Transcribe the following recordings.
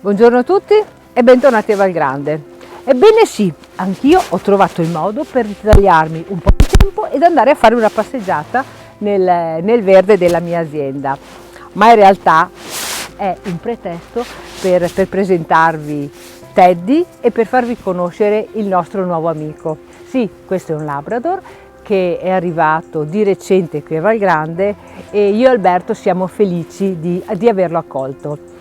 Buongiorno a tutti e bentornati a Valgrande. Ebbene sì, anch'io ho trovato il modo per ritagliarmi un po' di tempo ed andare a fare una passeggiata nel verde della mia azienda, ma in realtà è un pretesto per presentarvi Teddy e per farvi conoscere il nostro nuovo amico. Sì, questo è un Labrador che è arrivato di recente qui a Valgrande e io e Alberto siamo felici di averlo accolto.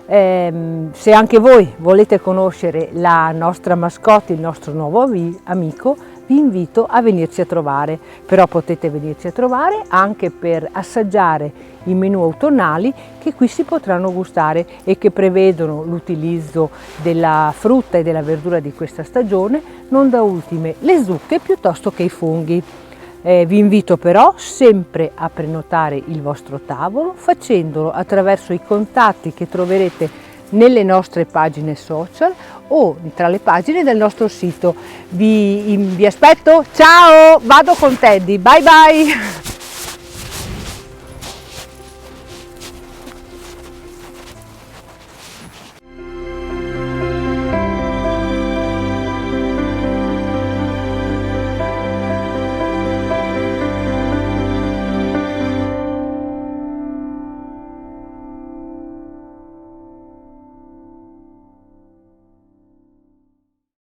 Se anche voi volete conoscere la nostra mascotte, il nostro nuovo amico, vi invito a venirci a trovare, però potete venirci a trovare anche per assaggiare i menù autunnali che qui si potranno gustare e che prevedono l'utilizzo della frutta e della verdura di questa stagione, non da ultime le zucche piuttosto che i funghi. Vi invito però sempre a prenotare il vostro tavolo facendolo attraverso i contatti che troverete nelle nostre pagine social o tra le pagine del nostro sito. Vi aspetto, ciao, vado con Teddy, bye bye!